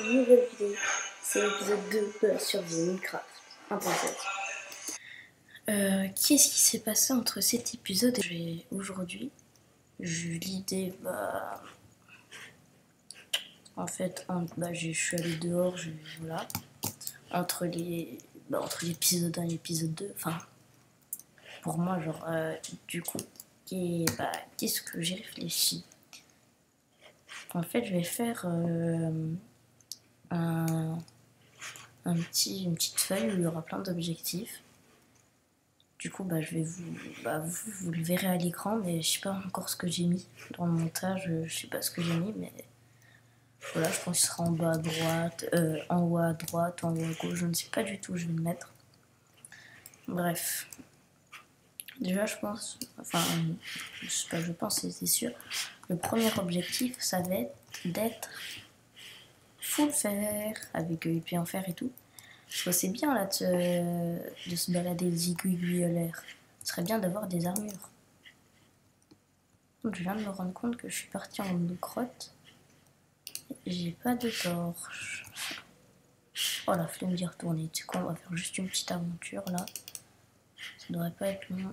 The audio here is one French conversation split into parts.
une nouvelle vidéo. C'est l'épisode 2 de la survie Minecraft 1.7. Qu'est-ce qui s'est passé entre cet épisode et aujourd'hui? J'ai eu l'idée, en fait, je suis allée dehors, voilà, entre l'épisode 1 et l'épisode 2, enfin, pour moi, genre, du coup, qu'est-ce que j'ai réfléchi? En fait, je vais faire une petite feuille où il y aura plein d'objectifs. Du coup, je vais vous le verrez à l'écran, mais je sais pas encore ce que j'ai mis dans le montage. Je sais pas ce que j'ai mis, mais voilà, je pense qu'il sera en bas à droite, en haut à droite, en haut à gauche. Je ne sais pas du tout où je vais le mettre. Bref, déjà, je pense, c'est sûr. Le premier objectif, ça va être d'être full fer avec épée en fer et tout. Parce que c'est bien là de se balader les aiguilles à l'air. Ce serait bien d'avoir des armures. Donc je viens de me rendre compte que je suis partie en grotte. J'ai pas de torche. Oh la flemme d'y retourner. Tu sais quoi, on va faire juste une petite aventure là. Ça devrait pas être long.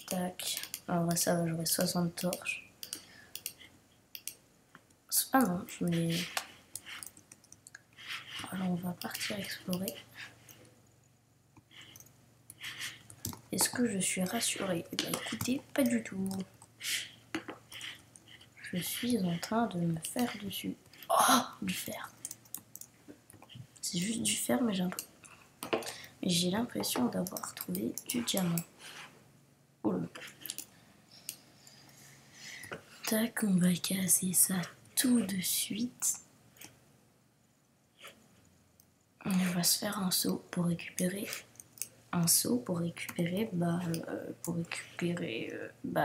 Tac. En vrai ça va, j'aurai 60 torches. Ah non, je mets... Alors on va partir explorer. Est-ce que je suis rassurée? Eh bien écoutez, pas du tout. Je suis en train de me faire dessus. Oh, du fer. C'est juste du fer, mais j'ai l'impression d'avoir trouvé du diamant. Oula. Tac, on va casser ça tout de suite. On va se faire un seau pour récupérer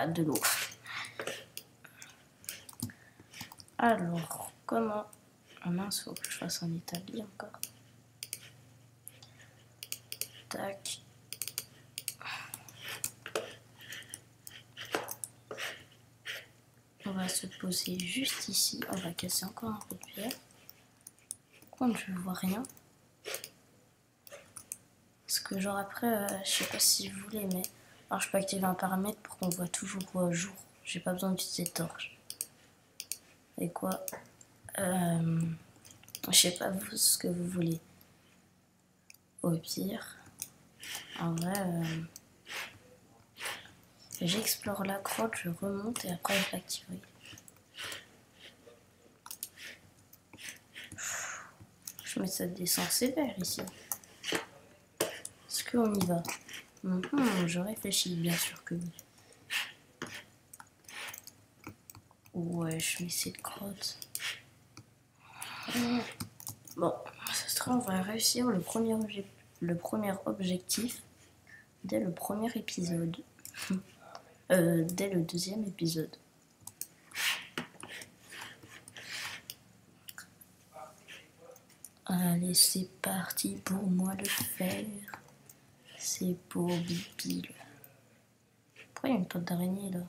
de l'eau. Alors, comment... Ah mince, faut que je fasse un établi encore. Tac. On va se poser juste ici. On va casser encore un peu de pierre. Contre, je vois rien. Parce que genre après, je sais pas si vous voulez, mais... Alors je peux activer un paramètre pour qu'on voit toujours jour. J'ai pas besoin d'utiliser de torche. Et quoi? Je sais pas vous ce que vous voulez. Au pire, en vrai, j'explore la grotte, je remonte et après je l'activerai. Je mets ça descend sévère ici. Est-ce qu'on y va? Je réfléchis, bien sûr que oui. Ouais, je mets cette grotte. Bon, ça se trouve, on va réussir le premier objectif dès le premier épisode. Dès le deuxième épisode. Allez, c'est parti pour moi le faire. C'est pour Bipil. Pourquoi il y a une tente d'araignée là?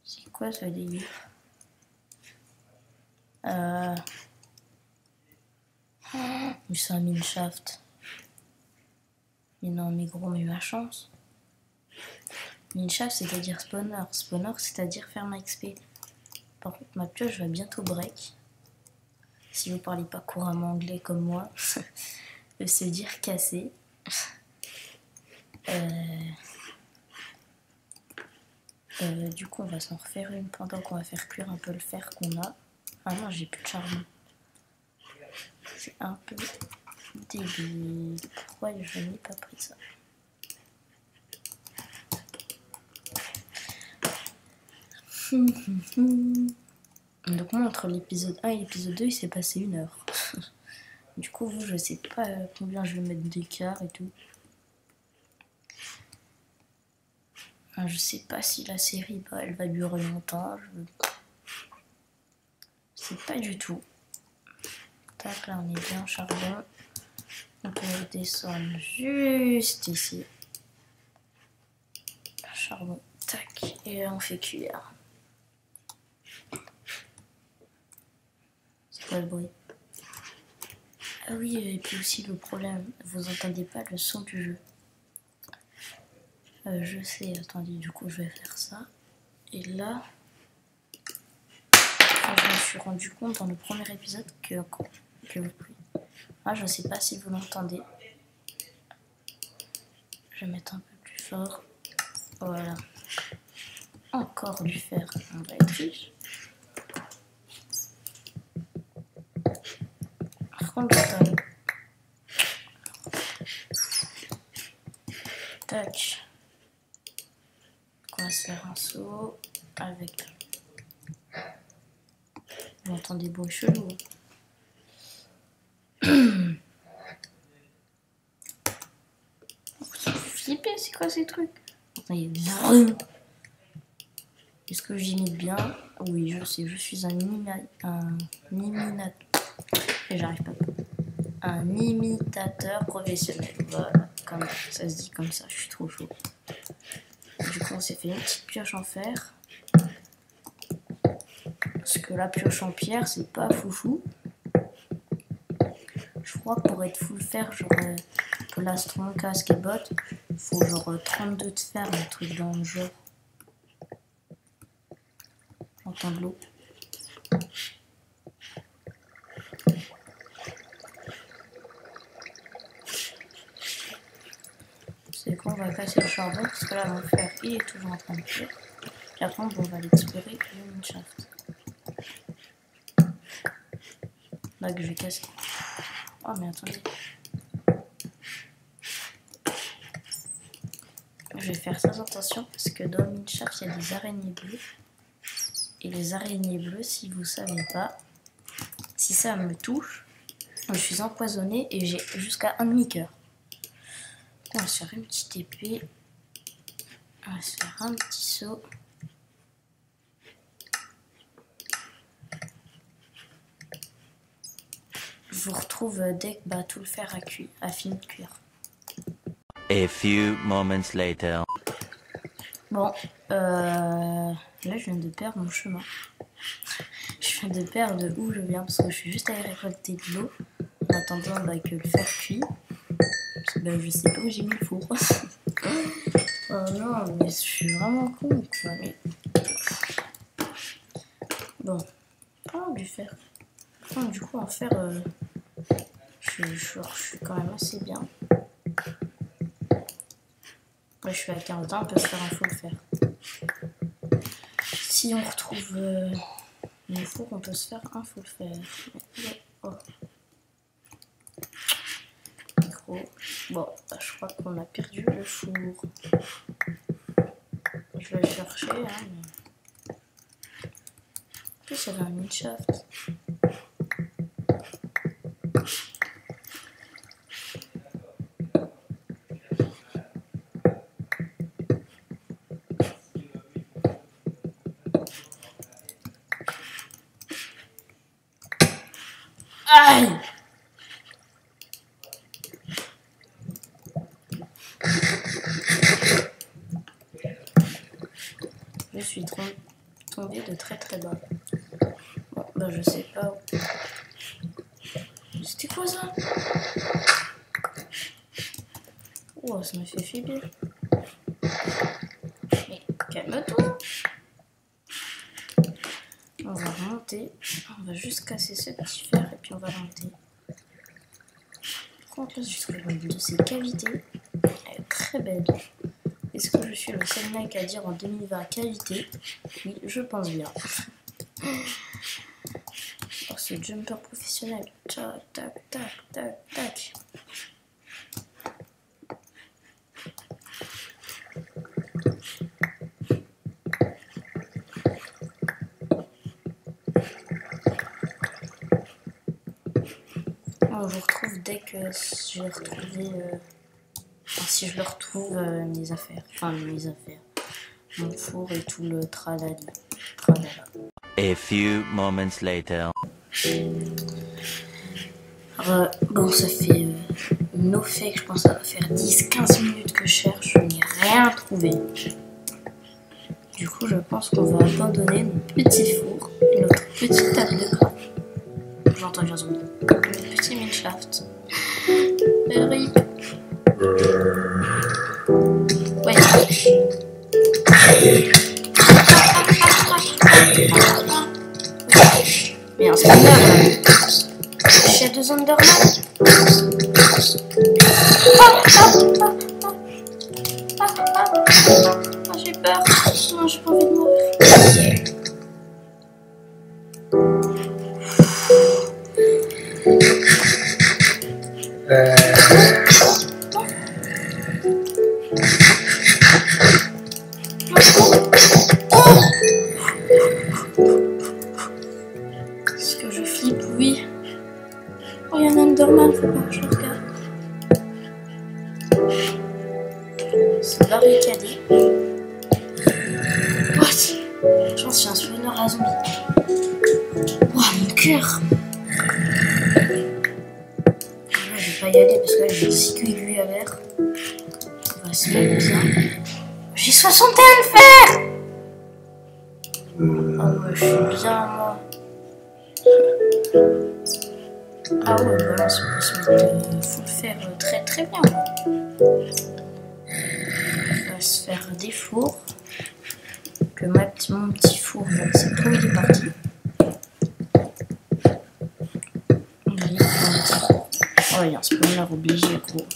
C'est quoi ce délire? C'est un mineshaft. Mais non, mais gros, mais ma chance. Mineshaft, c'est-à-dire spawner. Spawner, c'est-à-dire faire ma XP. Par contre, ma pioche va bientôt break. Si vous parlez pas couramment anglais comme moi, veut se dire casser. Du coup, on va s'en refaire une pendant qu'on va faire cuire un peu le fer qu'on a. Ah non, j'ai plus de charbon. C'est un peu débile. Pourquoi je n'ai pas pris ça? Donc moi, entre l'épisode 1 et l'épisode 2, il s'est passé 1 heure. Du coup, vous, je sais pas combien je vais mettre d'écart et tout. Je sais pas si la série, elle va durer longtemps. Je sais pas du tout. Tac, là, on est bien en charbon. On peut descendre juste ici. Charbon, tac. Et là, on fait cuire. pas de bruit. Ah oui, et puis aussi le problème, vous entendez pas le son du jeu. Je sais, attendez, du coup je vais faire ça. Et là, je me suis rendu compte dans le premier épisode que je sais pas si vous l'entendez. Je vais mettre un peu plus fort. Voilà. Encore du fer, on va être riche. Par contre, j'entends. Tac. On va se faire un saut avec. Vous entendez des bruits chelous. Flipper, c'est quoi ces trucs? Est-ce que j'imite bien? Oui, je sais, je suis un imitateur professionnel. Voilà, comme ça se dit comme ça, je suis trop chaud. Du coup, on s'est fait une petite pioche en fer. Parce que la pioche en pierre, c'est pas foufou. Je crois que pour être full fer, genre plastron, casque et bottes, il faut genre 32 de fer, un truc dans le genre. J'entends de l'eau. C'est quoi, on va casser le charbon parce que là, mon fer, il est toujours en train de cuire. Et après, on va l'explorer le mineshaft. Là que je vais casser. Oh, mais attendez. Je vais faire très attention parce que dans le mineshaft, il y a des araignées bleues. Et les araignées bleues, si vous savez pas, si ça me touche, je suis empoisonnée et j'ai jusqu'à un demi-cœur. On va se faire une petite épée. On va se faire un petit saut. Je vous retrouve dès que tout le fer a fini de cuire. A few moments later. Bon, là je viens de perdre mon chemin. Je viens de perdre de où je viens parce que je suis juste allée récolter de l'eau en attendant que le fer cuit. Parce que je sais pas où j'ai mis le four. Oh non, mais je suis vraiment con quoi. Mais... Bon, oh, du fer. Oh, du coup, en fer, je suis quand même assez bien. Là, je suis à 15 ans, on peut se faire un full fer. Si on retrouve le four, on peut se faire un full fer. Oh. Micro. Bon, je crois qu'on a perdu le four. Je vais le chercher, hein, mais... En plus, il y avait un mineshaft. Aïe! Je suis tombée de très très bas. Bon, je sais pas où. C'était quoi ça? Oh, ça me fait flipper. Mais calme-toi. On va remonter. On va juste casser ce petit fer et puis on va monter. Par contre, là, j'ai trouvé une de ces cavités. Elle est très belle. Est-ce que je suis le seul mec à dire en 2020 cavité? Oui, je pense bien. Oh, ce jumper professionnel. Tac, tac, tac, tac, tac. On vous retrouve dès que j'ai retrouvé... Enfin, si je le retrouve, mes affaires. Enfin, mes affaires. Mon four et tout le tralala. A few moments later. Alors, bon, ça fait no fake, je pense que ça va faire 10-15 minutes que je cherche, je n'ai rien trouvé. Du coup, je pense qu'on va abandonner notre petit four et notre petite table de craft. J'en entendu un zombie. Petit Minshaft. Rip. Ouais. Mais un spawner là. J'ai 2 Enderman. J'ai peur. Non, j'ai pas envie de mourir. Est-ce que je flippe? Oui. Oh, il y a un Enderman, faut pas que je le regarde. C'est barricadé. What? Genre, c'est un spawner à zombie. Oh, mon cœur! Je vais pas y aller parce que là, j'ai 6 aiguilles à l'air. On va se mettre bien. J'ai 61 de fer! Oh, ouais, je suis bien, moi. Ah ouais, bah là, on peut se mettre full fer très très bien. On va se faire des fours. Que mon petit four, c'est trop il est parti. Oh, il y a un spawner obligé, gros.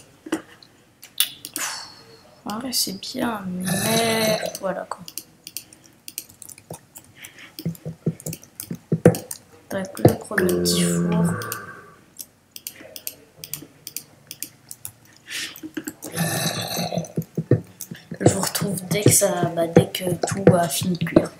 En vrai, c'est bien, mais voilà quoi. Tac, le premier petit four. Je vous retrouve dès que tout a fini de cuire.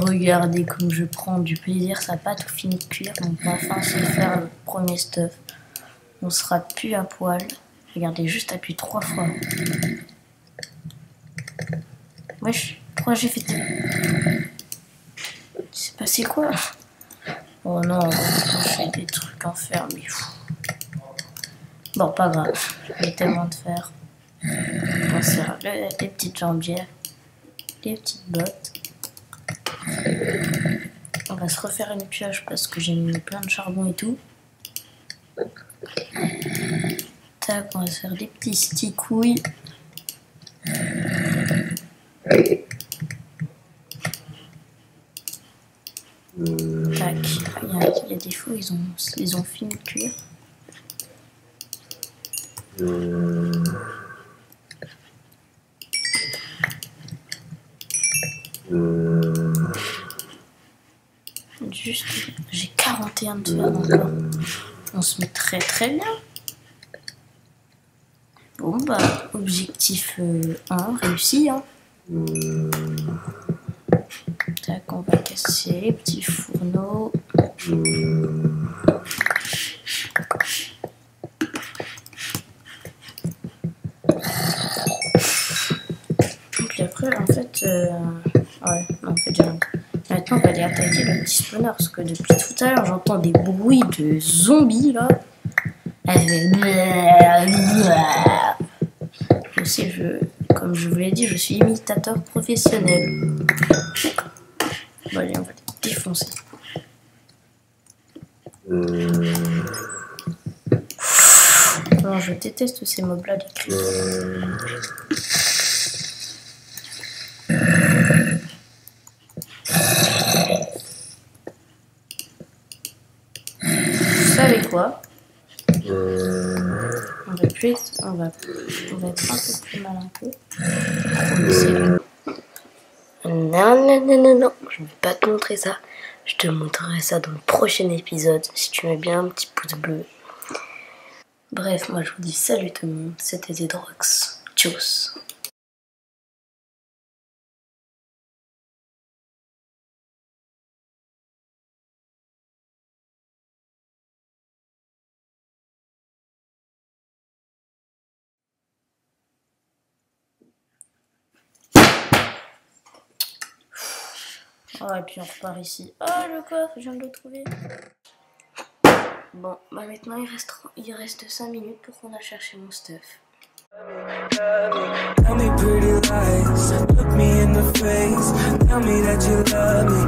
Regardez comme je prends du plaisir, ça n'a pas tout fini de cuire, donc enfin c'est faire le premier stuff. On sera plus à poil. Regardez, juste appuie 3 fois. Wesh, pourquoi j'ai fait... C'est passé quoi? Oh non, on fait des trucs en fer, mais fou. Bon, pas grave, j'ai tellement de fer. On va se faire les petites jambières, les petites bottes. On va se refaire une pioche parce que j'ai mis plein de charbon et tout. Tac, on va se faire des petits sticouilles. Tac, il y a des fous, ils ont fini de cuire. Juste, j'ai 41 de fer encore. On se met très très bien. Bon bah, objectif 1 réussi. Hein. Tac, on va casser les petits fourneaux. Puis après, en fait, ouais, non, en fait, j'ai rien. Maintenant, on va aller attaquer le petit spawner parce que depuis tout à l'heure, j'entends des bruits de zombies là. Aussi, comme je vous l'ai dit, je suis imitateur professionnel. Bon, allez, on va les défoncer. Non, je déteste ces mobs là, les cris. Vous savez quoi? On va être un peu plus malin qu'eux. Non, je ne vais pas te montrer ça. Je te montrerai ça dans le prochain épisode, si tu mets bien un petit pouce bleu. Bref, moi je vous dis salut tout le monde, c'était Zedrox. Tchuss. Oh, et puis on repart ici. Oh, le coffre, je viens de le trouver. Bon, bah maintenant il reste 5 minutes pour qu'on aille chercher mon stuff. Tell me pretty lies, look me in the face, tell me that you love me.